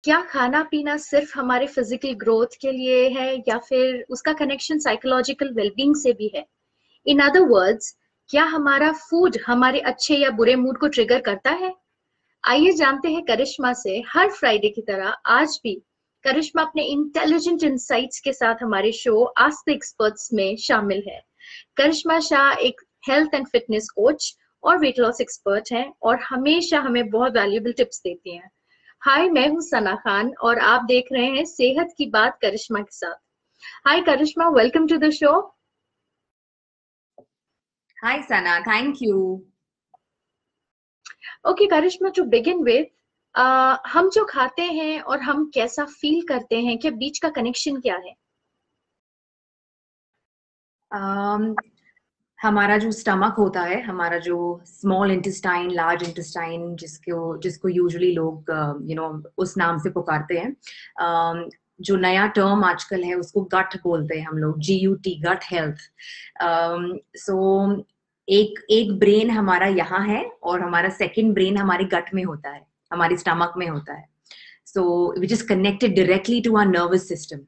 क्या खाना पीना सिर्फ हमारे फिजिकल ग्रोथ के लिए है या फिर उसका कनेक्शन साइकोलॉजिकल वेलबींग से भी है? इन अदर वर्ड्स, क्या हमारा फूड हमारे अच्छे या बुरे मूड को ट्रिगर करता है? आइए जानते हैं करिश्मा से। हर फ्राइडे की तरह आज भी करिश्मा अपने इंटेलिजेंट इंसाइट्स के साथ हमारे शो आस्क द एक्सपर्ट्स में शामिल है। करिश्मा शाह एक हेल्थ एंड फिटनेस कोच और वेट लॉस एक्सपर्ट हैं और हमेशा हमें बहुत वैल्यूएबल टिप्स देती हैं। हाय, मैं हूं सना खान और आप देख रहे हैं सेहत की बात करिश्मा के साथ। Hi Karishma, welcome to the show. Hi Sana, thank you. Okay Karishma, to begin with, हम जो खाते हैं और हम कैसा फील करते हैं, क्या बीच का कनेक्शन क्या है? हमारा जो स्टमक होता है, हमारा जो स्मॉल इंटेस्टाइन, लार्ज इंटेस्टाइन, जिसको यूजुअली लोग उस नाम से पुकारते हैं, जो नया टर्म आजकल है उसको गट बोलते हैं हम लोग, GUT, गट हेल्थ। सो एक एक ब्रेन हमारा यहाँ है और हमारा सेकंड ब्रेन हमारे गट में होता है, हमारे स्टमक में होता है। So which is connected directly to our nervous system.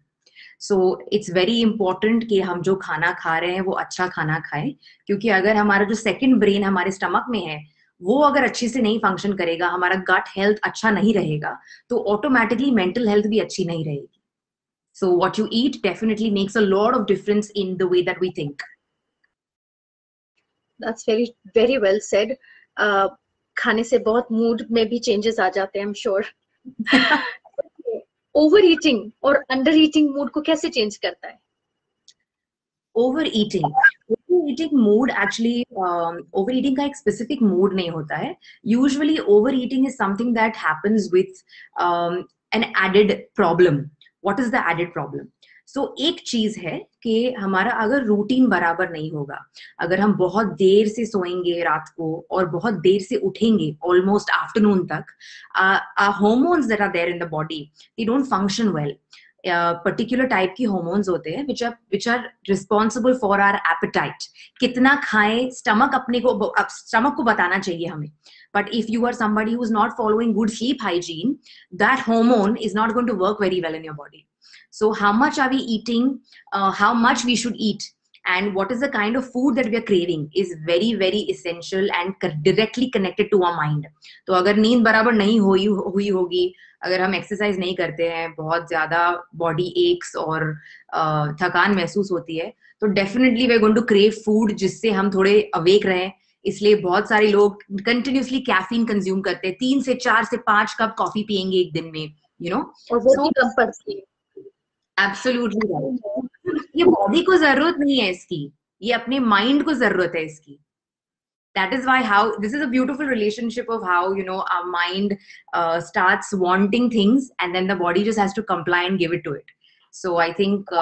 So it's very important कि हम जो खाना खा रहे हैं वो अच्छा खाना खाएं, क्योंकि अगर हमारा जो सेकंड ब्रेन हमारे स्टमक में है वो अगर अच्छे से नहीं फंक्शन करेगा, हमारा गट हेल्थ अच्छा नहीं रहेगा, तो ऑटोमेटिकली मेंटल हेल्थ भी अच्छी नहीं रहेगी। So what you eat definitely makes a lot of difference in the way that we think. That's very very well said. खाने से बहुत मूड में भी चेंजेस आ जाते हैं, I am sure. Overeating और अंडर ईटिंग मूड को कैसे चेंज करता है? Overeating mood actually, overeating का एक स्पेसिफिक मूड नहीं होता है। Usually overeating is something that happens with an added problem. What is the added problem? So एक चीज है कि हमारा अगर रूटीन बराबर नहीं होगा, अगर हम बहुत देर से सोएंगे रात को और बहुत देर से उठेंगे ऑलमोस्ट आफ्टरनून तक, hormones that are there in the body, they don't function well. Particular type की हॉर्मोन्स होते हैं which are responsible for our appetite. कितना खाएं, स्टमक को बताना चाहिए हमें। But if you are somebody who is not following good sleep hygiene, that hormone is not going to work very well in your body. So how much are we eating, how much we should eat, and what is the kind of food that we are craving is very very essential and directly connected to our mind. तो अगर नींद बराबर नहीं हुई होगी, अगर हम exercise नहीं करते हैं, बहुत ज्यादा बॉडी एक्स और थकान महसूस होती है, तो definitely we are going to crave food जिससे हम थोड़े अवेक रहें। इसलिए बहुत सारे लोग कंटिन्यूसली कैफीन कंज्यूम करते हैं, 3 से 4 से 5 कप कॉफी पियेंगे एक दिन में, और वो भी कंपल्सरी। Absolutely right. ये बॉडी को जरूरत नहीं है इसकी, ये अपने माइंड को जरूरत है इसकी। That is why how this is a beautiful relationship of how our mind starts wanting things and then the body just has to comply and give it to it. So I think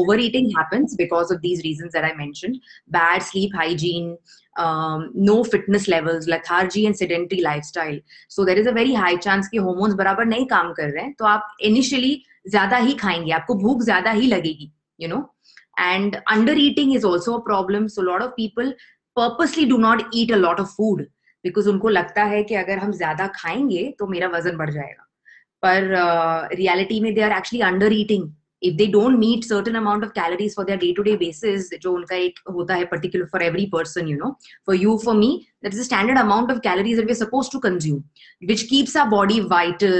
overeating happens because of these reasons that I mentioned: bad sleep hygiene, no fitness levels, lethargy and sedentary lifestyle. So there is a very high chance कि hormones बराबर नहीं काम कर रहे हैं, तो आप initially ज्यादा ही खाएंगे, आपको भूख ज्यादा ही लगेगी, and under eating is also a problem. So a lot of people purposely do not eat a lot of food because उनको लगता है कि अगर हम ज्यादा खाएंगे तो मेरा वजन बढ़ जाएगा। पर रियलिटी में they are actually under eating. If they don't meet certain amount of calories for their day-to-day basis, जो उनका एक होता है particular for every person, for you, for me, that is a standard amount of calories that we're supposed to consume, which keeps our body vital,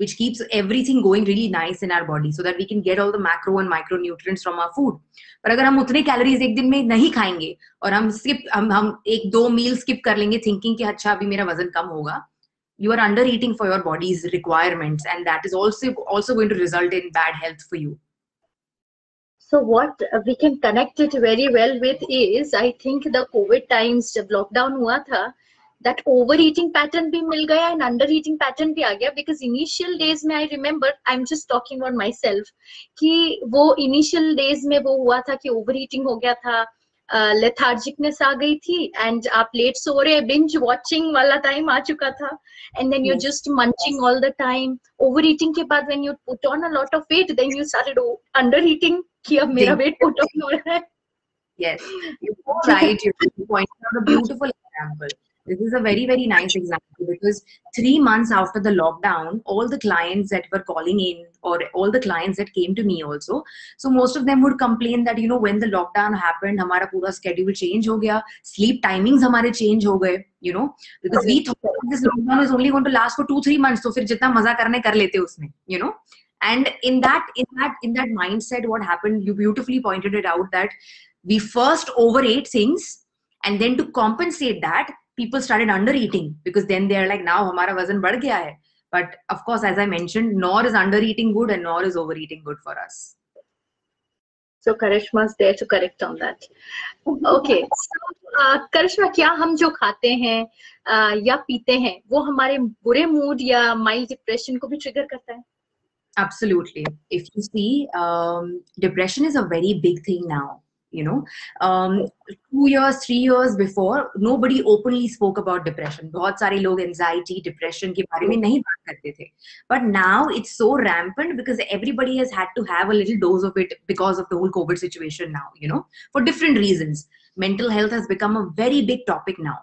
which keeps everything going really nice in our body so that we can get all the macro and micronutrients from our food. पर अगर हम उतने calories एक दिन में नहीं खाएंगे और हम एक दो मील स्किप कर लेंगे थिंकिंग कि अच्छा अभी मेरा वजन कम होगा, you are under eating for your body's requirements, and that is also going to result in bad health for you. So what we can connect it very well with is, I think the COVID times जब lockdown हुआ था, that overeating pattern भी मिल गया and under eating pattern भी आ गया, because initial days में I remember, I'm just talking about myself, कि वो initial days में वो हुआ था कि overeating हो गया था, लेथार्जिकनेस आ गई थी एंड आप लेट सो रहे, बिंज वॉचिंग वाला टाइम आ चुका था, and then you just munching all the time. Overeating के बाद when you put on a lot of weight, then you started undereating कि अब मेरा वेट पुट ऑन हो रहा है। Yes, you're so right. You pointed out a beautiful example. This is a very, very nice example because 3 months after the lockdown, all the clients that were calling in, or all the clients that came to me also, so most of them would complain that, you know, when the lockdown happened, हमारा पूरा schedule change हो गया, sleep timings हमारे change हो गए, you know, because we thought this lockdown is only going to last for 2-3 months, तो फिर जितना मजा करने कर लेते उसमें, you know. And in that mindset, what happened, you beautifully pointed it out, that we first overate things, and then to compensate that, people started under eating, because then they're like, now hamara wazan बढ़ गया है. But of course, as I mentioned, nor is under eating good and nor is overeating good for us. So Karishma's there to correct on that. Okay. So, Karishma, क्या हम जो खाते हैं या पीते हैं वो हमारे बुरे मूड या माइल्ड डिप्रेशन को भी ट्रिगर करता है? Absolutely. If you see, depression is a very big thing now. You know, 2 years, 3 years before, nobody openly spoke about depression. बहुत सारे लोग anxiety, depression के बारे में नहीं बात करते थे. But now it's so rampant because everybody has had to have a little dose of it because of the whole COVID situation now, you know, for different reasons. Mental health has become a very big topic now.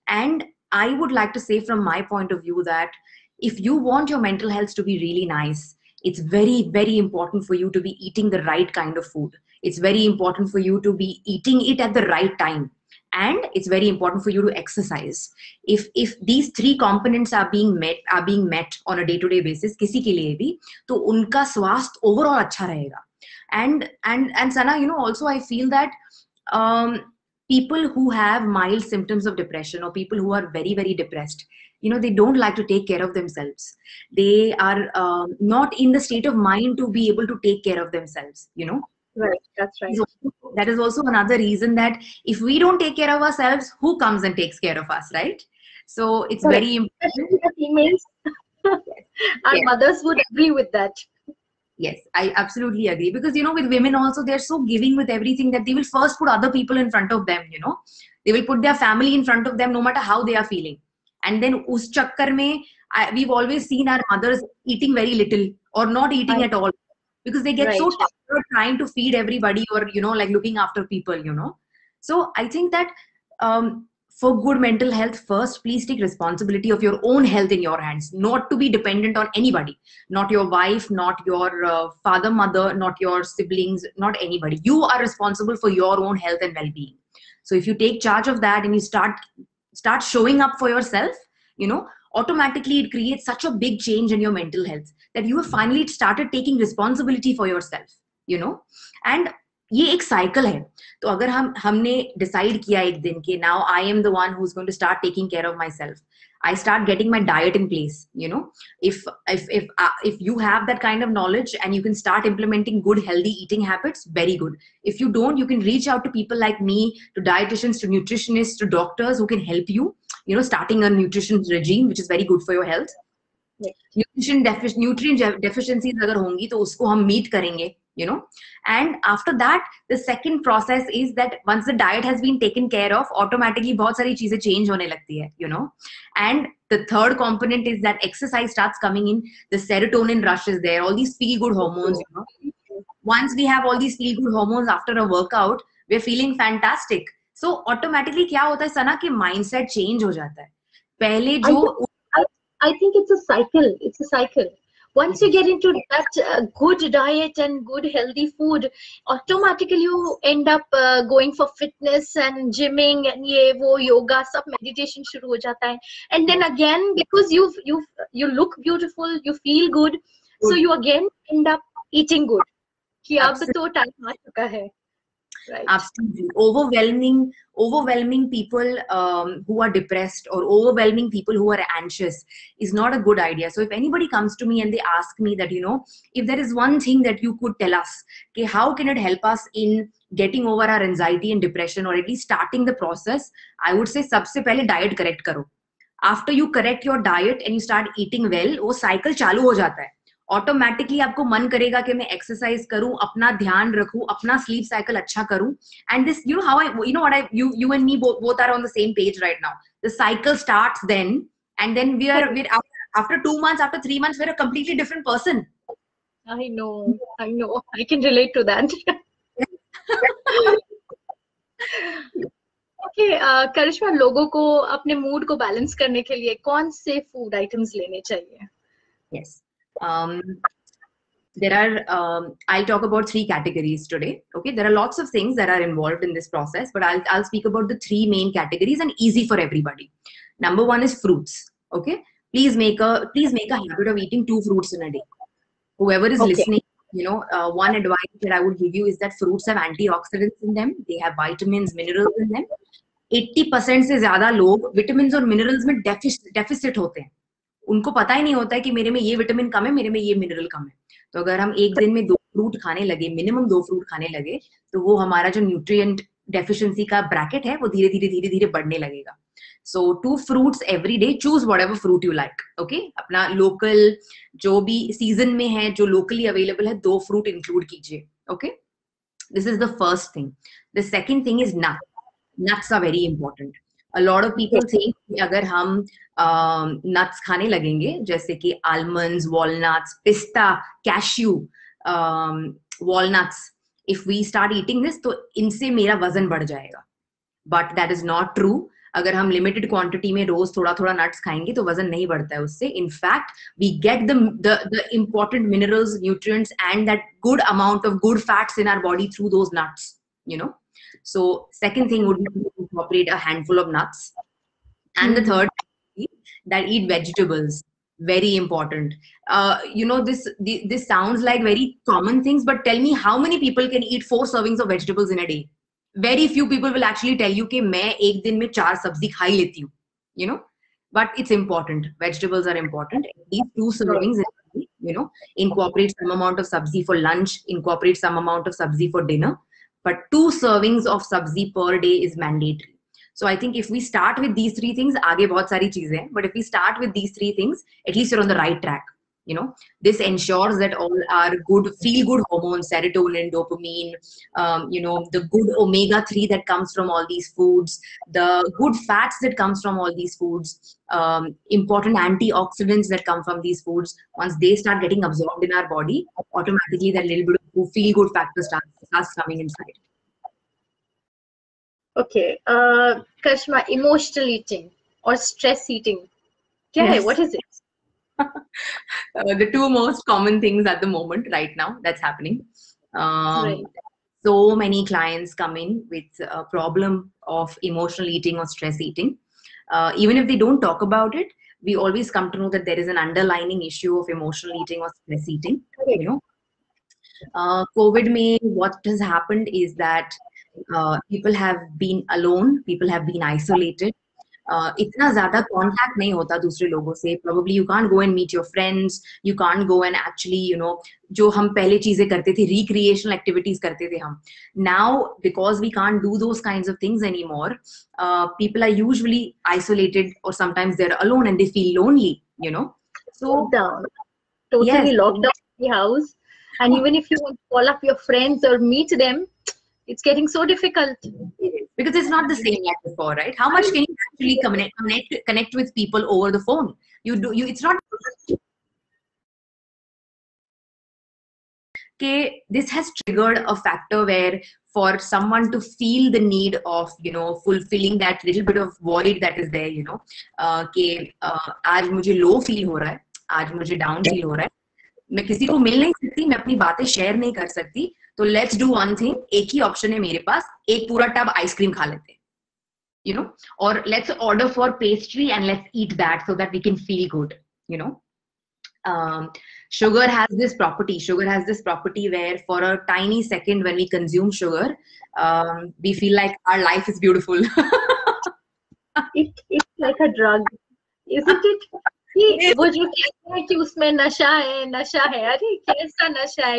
And I would like to say from my point of view that if you want your mental health to be really nice, it's very, very important for you to be eating the right kind of food. It's very important for you to be eating it at the right time. And it's very important for you to exercise. If these three components are being met on a day-to-day basis, किसी के लिए भी, तो उनका स्वास्थ्य overall अच्छा रहेगा. And Sana, you know, also I feel that people who have mild symptoms of depression, or people who are very, very depressed, you know, they don't like to take care of themselves. They are not in the state of mind to be able to take care of themselves, you know. Right, that's right. That is also another reason that if we don't take care of ourselves, who comes and takes care of us, right? So it's very important. Females, our mothers would agree with that. Yes, I absolutely agree. Because, you know, with women also, they're so giving with everything that they will first put other people in front of them, you know. They will put their family in front of them no matter how they are feeling. And then us chakkar mein, we've always seen our mothers eating very little or not eating at all. Because they get so tired trying to feed everybody, or, you know, like looking after people, you know. So I think that for good mental health, first, please take responsibility of your own health in your hands, not to be dependent on anybody, not your wife, not your father, mother, not your siblings, not anybody. You are responsible for your own health and well-being. So if you take charge of that and you start showing up for yourself, you know, automatically it creates such a big change in your mental health that you have finally started taking responsibility for yourself, you know. And ये एक cycle है. तो अगर हमने decide किया एक दिन कि now I am the one who's going to start taking care of myself, I start getting my diet in place, you know. If you have that kind of knowledge and you can start implementing good healthy eating habits, very good. If you don't, you can reach out to people like me, to dietitians, to nutritionists, to doctors who can help you, you know, starting a nutrition regime which is very good for your health. Nutrient deficiencies अगर होंगी तो उसको हम meet करेंगे, you know. And after that, the second process is that once the diet has been taken care of, automatically बहुत सारी चीजें change होने लगती है, you know. And the third component is that exercise starts coming in, the serotonin rush is there, all these feel good hormones, you know. Once we have all these feel good hormones after a workout, we're feeling fantastic. So automatically क्या होता है सना कि mindset change हो जाता है. पहले जो I think it's a cycle. It's a cycle. Once you get into that good diet and good healthy food, automatically you end up going for fitness and gymming and ये वो yoga, सब meditation शुरू हो जाता है. And then again, because you look beautiful, you feel good, so you again end up eating good. कि अब तो time आ चुका है. Right. Absolutely. Overwhelming people who are depressed, or overwhelming people who are anxious is not a good idea. So if anybody comes to me and they ask me that, you know, if there is one thing that you could tell us, okay, how can it help us in getting over our anxiety and depression, or at least starting the process, I would say सबसे पहले diet correct करो. After you correct your diet and you start eating well, वो cycle चालू हो जाता है. Automatically आपको मन करेगा कि मैं एक्सरसाइज करूं, अपना ध्यान रखूं, अपना स्लीप साइकिल अच्छा करूं. And this you know how I you know what I you and me both are on the same page right now. The cycle starts then, and then we're after 2 months, after 3 months, we're a completely different person. I know, I can relate to that. Okay, Karishma, लोगों को अपने mood को balance करने के लिए कौन से food items लेने चाहिए? Yes. There are, I'll talk about three categories today. Okay, there are lots of things that are involved in this process, but I'll speak about the three main categories and easy for everybody. Number one is fruits. Okay, please make a habit of eating 2 fruits in a day. Whoever is Okay. listening, one advice that I would give you is that fruits have antioxidants in them. They have vitamins, minerals in them. 80% से ज्यादा लोग vitamin और minerals में deficit होते हैं. उनको पता ही नहीं होता है कि मेरे में ये विटामिन कम है, मेरे में ये मिनरल कम है. तो अगर हम एक दिन में 2 फ्रूट खाने लगे, मिनिमम 2 फ्रूट खाने लगे, तो वो हमारा जो न्यूट्रिएंट डेफिशिएंसी का ब्रैकेट है वो धीरे धीरे बढ़ने लगेगा. सो 2 fruits every day, choose whatever fruit you like. Okay, अपना लोकल जो भी सीजन में है, जो लोकली अवेलेबल है, 2 फ्रूट इंक्लूड कीजिए. Okay, this is the first thing. The second thing is not. Nuts are very important. A lot of people think कि अगर हम nuts खाने लगेंगे, जैसे कि almonds, walnuts, pista, cashew, walnuts, if we start eating this, तो इनसे मेरा वजन बढ़ जाएगा. But that is not true. अगर हम लिमिटेड क्वांटिटी में रोज थोड़ा थोड़ा नट्स खाएंगे तो वजन नहीं बढ़ता है उससे. In fact we get the important minerals, nutrients and that good amount of good fats in our body through those nuts, So second thing would be to incorporate a handful of nuts. And the third thing, that eat vegetables. Very important. This sounds like very common things, but tell me how many people can eat 4 servings of vegetables in a day? Very few people will actually tell you कि मैं एक दिन में 4 सब्जी खा ही लेती हूँ, but it's important. Vegetables are important. At least 2 servings, incorporate some amount of sabzi for lunch, incorporate some amount of sabzi for dinner. But 2 servings of sabzi per day is mandatory. So I think if we start with these 3 things, आगे बहुत सारी चीजें हैं, but if we start with these 3 things, at least you're on the right track. This ensures that all our feel good hormones, serotonin, dopamine, the good omega-3 that comes from all these foods, the good fats that comes from all these foods, important antioxidants that come from these foods, once they start getting absorbed in our body, automatically that little bit of feel good factor starts coming inside. Okay, Karishma, emotional eating or stress eating, क्या है? What is it? The 2 most common things at the moment right now that's happening. Right. So many clients come in with a problem of emotional eating or stress eating. Even if they don't talk about it, we always come to know that there is an underlying issue of emotional eating or stress eating. COVID mein, what has happened is that people have been alone, people have been isolated. इतना ज्यादा contact नहीं होता दूसरे लोगों से. Probably you can't go and meet your friends, you can't go and actually जो हम पहले चीजें करते थे, recreational activities करते थे हम. Now because we can't do those kinds of things anymore, people are usually isolated or sometimes they're alone and they feel lonely. So down, totally locked down in the house, and even if you want to call up your friends or meet them, it's getting so difficult. Because it's not the same like before, right? How much can you actually connect with people over the phone? It's not. Okay, this has triggered a factor where for someone to feel the need of fulfilling that little bit of void that is there, कि आज मुझे low feel हो रहा है, आज मुझे down feel हो रहा है, मैं किसी को मिल नहीं सकती, मैं अपनी बातें शेयर नहीं कर सकती, तो लेट्स डू वन थिंग. एक ही ऑप्शन है मेरे पास, एक पूरा टब आइसक्रीम खा लेते हैं, और let's order for pastry and let's eat that so that we can feel good. Sugar has this property where for a tiny second when we consume sugar, we feel like our life is beautiful. It's like a drug, isn't it? वो जो कहते हैं कि उसमें नशा है, अरे कैसा नशा है?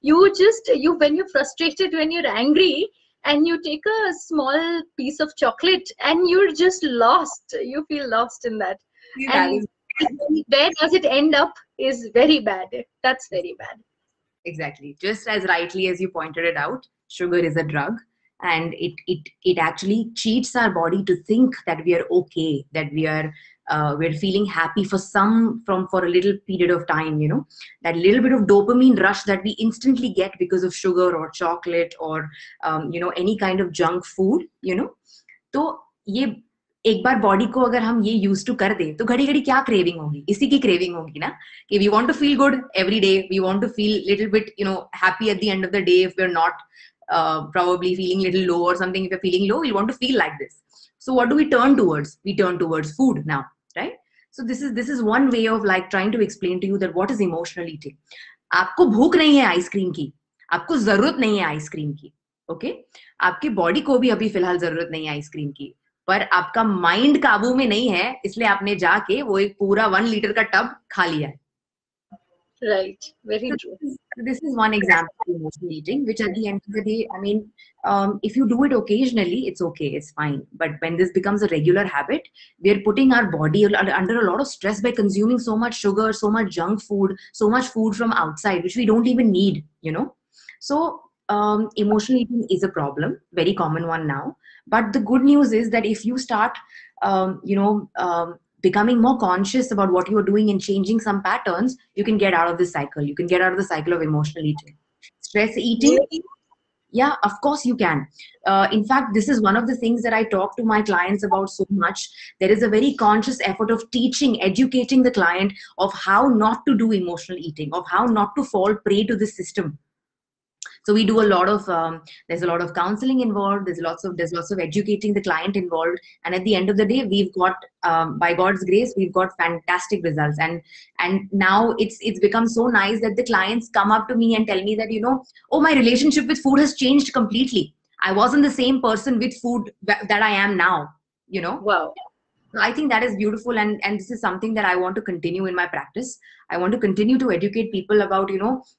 You when you're frustrated, when you're angry, and you take a small piece of chocolate and you're just lost, you feel lost in that. And where does it end up is very bad. That's very bad. Exactly. Just as rightly as you pointed it out, sugar is a drug, and it actually cheats our body to think that we are okay, that we're feeling happy for a little period of time. That little bit of dopamine rush that we instantly get because of sugar or chocolate or any kind of junk food. तो ये एक बार body को अगर हम ये use to कर दे तो घड़ी घड़ी क्या क्रेविंग होगी, इसी की क्रेविंग होगी ना, कि we want to feel good every day, we want to feel little bit happy at the end of the day, if we are not probably feeling little low or something, if you're feeling low we want to feel like this. So what do we turn towards? We turn towards food now, right? So this is one way of like trying to explain to you that what is emotional eating. आपको भूख नहीं है ice cream की, आपको जरूरत नहीं है ice cream की, ओके? आपकी बॉडी को भी अभी फिलहाल जरूरत नहीं है आइसक्रीम की, पर आपका माइंड काबू में नहीं है, इसलिए आपने जाके वो एक पूरा 1 लीटर का टब खा लिया है. Right, very So true. this is one example of emotional eating, which at the end of the day, I mean, if you do it occasionally, it's okay, it's fine. But when this becomes a regular habit, we are putting our body under a lot of stress by consuming so much sugar, so much junk food, so much food from outside, which we don't even need, So emotional eating is a problem, very common one now. But the good news is that if you start, becoming more conscious about what you're doing and changing some patterns, you can get out of this cycle. You can get out of the cycle of emotional eating. Stress eating, yeah, of course you can. In fact, this is one of the things that I talk to my clients about so much. There is a very conscious effort of teaching, educating the client of how not to do emotional eating, of how not to fall prey to this system. So we do a lot of there's a lot of counseling involved, there's lots of educating the client involved, and at the end of the day we've got by God's grace we've got fantastic results. And now it's become so nice that the clients come up to me and tell me that, oh, my relationship with food has changed completely. I wasn't the same person with food that I am now. Wow. I think that is beautiful, and this is something that I want to continue in my practice. I want to continue to educate people about,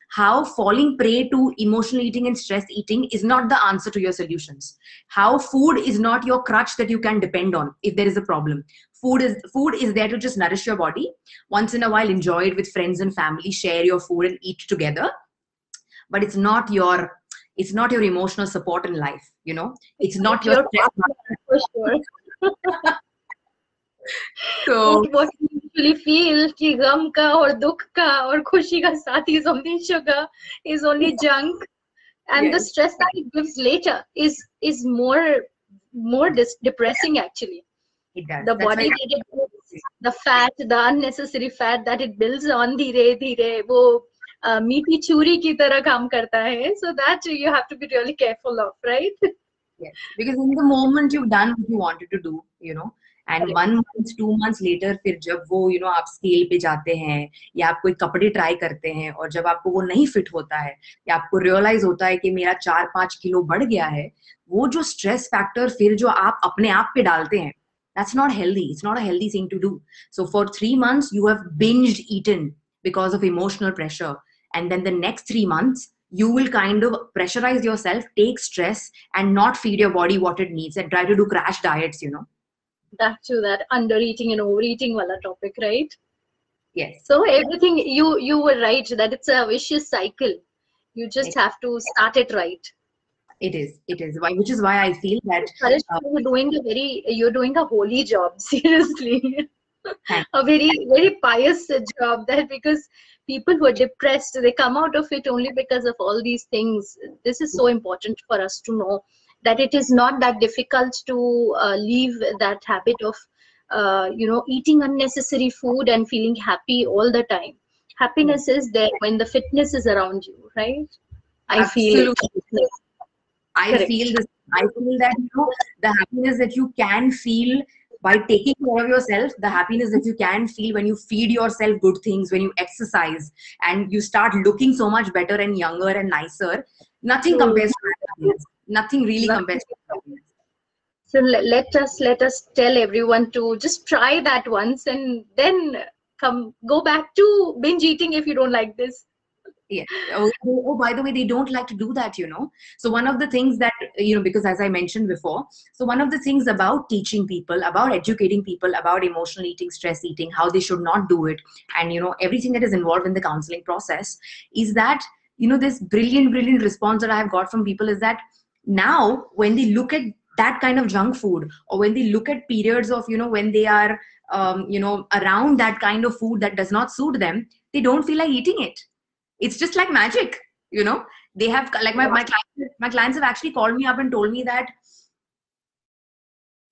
how falling prey to emotional eating and stress eating is not the answer to your solutions. How food is not your crutch that you can depend on if there is a problem. Food is there to just nourish your body. Once in a while, enjoy it with friends and family, share your food and eat together. But it's not your emotional support in life, It's not your for sure. So what we usually feel कि गम का और दुख का और खुशी का साथ is only sugar, is only junk, and yes. the stress that it gives later is more depressing actually. It does. The That's body that it builds, the fat, the unnecessary fat that it builds on धीरे धीरे वो मीठी छुरी की तरह काम करता है. So that you have to be really careful of, right? Yes, because in the moment you've done what you wanted to do, and 1 month, 2 months later, फिर जब वो आप स्केल पे जाते हैं या आप कोई कपड़े ट्राई करते हैं और जब आपको वो नहीं फिट होता है या आपको रियलाइज होता है कि मेरा 4-5 किलो बढ़ गया है, वो जो स्ट्रेस फैक्टर फिर जो आप अपने आप पे डालते हैं, that's not healthy. It's not a healthy thing to do. So for 3 months you have binged eaten because of emotional pressure, and then the next 3 months you will kind of pressurize yourself, take stress, and not feed your body what it needs and try to do crash diets, Back to that under eating and overeating wala topic, right? Yes. So everything you were right that it's a vicious cycle. You just have to start it right. It is, which is why I feel that you're doing a holy job, seriously. A very, very pious job, that because people who are depressed, they come out of it only because of all these things. This is so important for us to know that it is not that difficult to leave that habit of eating unnecessary food and feeling happy all the time. Happiness is there when the fitness is around you, right? Absolutely. I Correct. feel this. I feel that the happiness that you can feel by taking care of yourself, the happiness that you can feel when you feed yourself good things, when you exercise, and you start looking so much better and younger and nicer. Nothing compares to that happiness. Nothing really compares to that happiness. So let us tell everyone to just try that once, and then go back to binge eating if you don't like this. Yeah. Oh, by the way, they don't like to do that, So one of the things that, because as I mentioned before, so one of the things about teaching people, about educating people about emotional eating, stress eating, how they should not do it, and, everything that is involved in the counseling process is that, this brilliant response that I have got from people is that now when they look at that kind of junk food, or when they look at periods of, when they are, around that kind of food that does not suit them, they don't feel like eating it. It's just like magic, they have, like my clients have actually called me up and told me that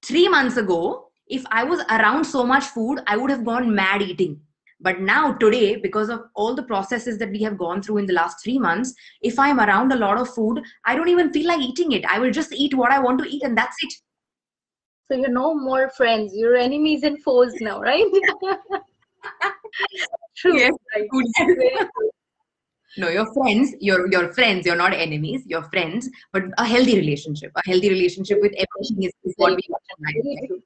3 months ago, if I was around so much food, I would have gone mad eating. But now today, because of all the processes that we have gone through in the last 3 months, if I'm around a lot of food, I don't even feel like eating it. I will just eat what I want to eat, and that's it. So you're no more friends, you're enemies and foes now, right? True. Yes, Right. good. Very true. No, you're friends. You're friends. You're not enemies. You're friends, but a healthy relationship. A healthy relationship with everything is what Very we want in life, Very right? true.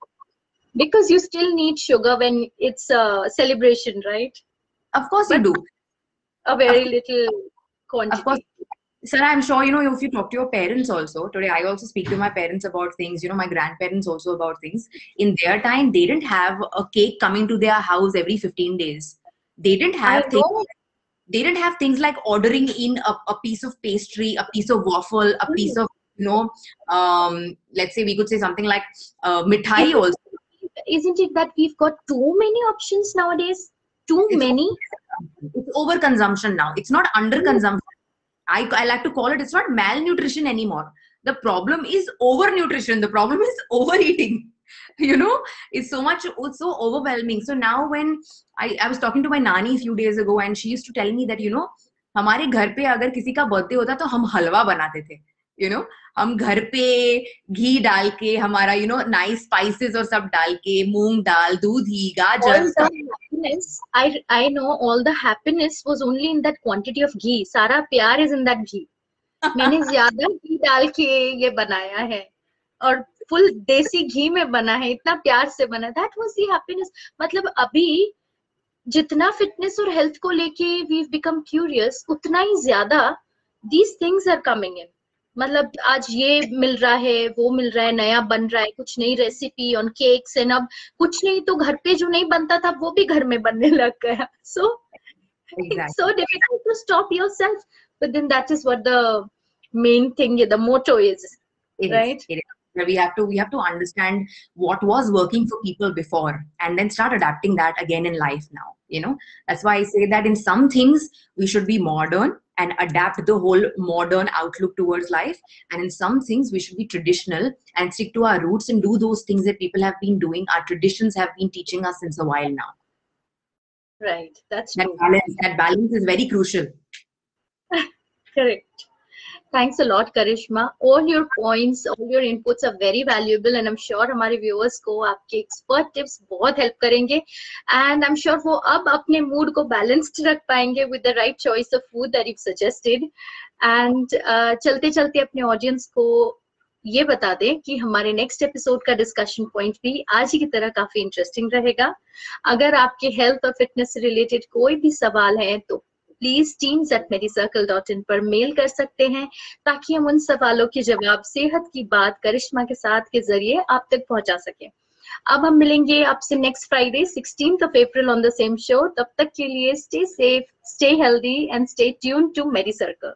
Because you still need sugar when it's a celebration, right? Of course you But do. a Of, very little of course, quantity. sir, I'm sure, if you talk to your parents also, today I also speak to my parents about things, my grandparents also about things. In their time, they didn't have a cake coming to their house every 15 days. They didn't I have things, know. they didn't have things like ordering in a piece of pastry, a piece of waffle, a piece of, let's say we could say something like mithai Isn't, also. isn't it that we've got too many options nowadays? Too It's many? it's overconsumption now. It's not underconsumption. I like to call it, it's not malnutrition anymore. The problem is overnutrition. The problem is overeating. It's so much, it's so overwhelming. So now when I was talking to my nani a few days ago, and she used to tell me that, हमारे घर पे अगर किसी का birthday होता तो हम हलवा बनाते थे. हम घर पे घी डाल के हमारा नाइस स्पाइसेस और सब डाल के मूंग दाल दूधी गाजर All सब. the happiness, I know all the happiness was only in that quantity of ghee. सारा प्यार is in that ghee. मैंने ज्यादा घी डाल के ये बनाया है और फुल देसी घी में बना है, इतना प्यार से बना. That was the happiness. मतलब अभी जितना फिटनेस और हेल्थ को लेके वी बिकम क्यूरियस, उतना ही ज्यादा these things are coming in. मतलब आज ये मिल रहा है, वो मिल रहा है, नया बन रहा है, कुछ नई रेसिपी ऑन केक्स एंड अब कुछ नहीं तो घर पे जो नहीं बनता था वो भी घर में बनने लग गया. सो it's so Exactly. difficult to stop yourself, but then that is what the main thing, the motto is, It is. right? It is. Where we have to understand what was working for people before, and then start adapting that again in life now. That's why I say that in some things we should be modern and adapt the whole modern outlook towards life, and in some things we should be traditional and stick to our roots and do those things that people have been doing. Our traditions have been teaching us since a while now. Right, that's That true. balance is very crucial. Correct. Thanks a lot, Karishma. All your points, all your inputs are very valuable, and I'm sure हमारे viewers को आपके expert tips बहुत help करेंगे, and I'm sure वो अब अपने mood को balanced रख पाएंगे with the right choice of food that you've suggested. And चलते चलते अपने audience को ये बता दें कि हमारे नेक्स्ट एपिसोड का डिस्कशन पॉइंट भी आज ही की तरह काफी इंटरेस्टिंग रहेगा. अगर आपके हेल्थ और फिटनेस से रिलेटेड कोई भी सवाल है तो प्लीज teams@medicircle.in पर मेल कर सकते हैं, ताकि हम उन सवालों के जवाब सेहत की बात करिश्मा के साथ के जरिए आप तक पहुंचा सकें. अब हम मिलेंगे आपसे next Friday 16th of April on the same show. तब तक के लिए stay safe, stay healthy and stay tuned to मेडिसर्कल.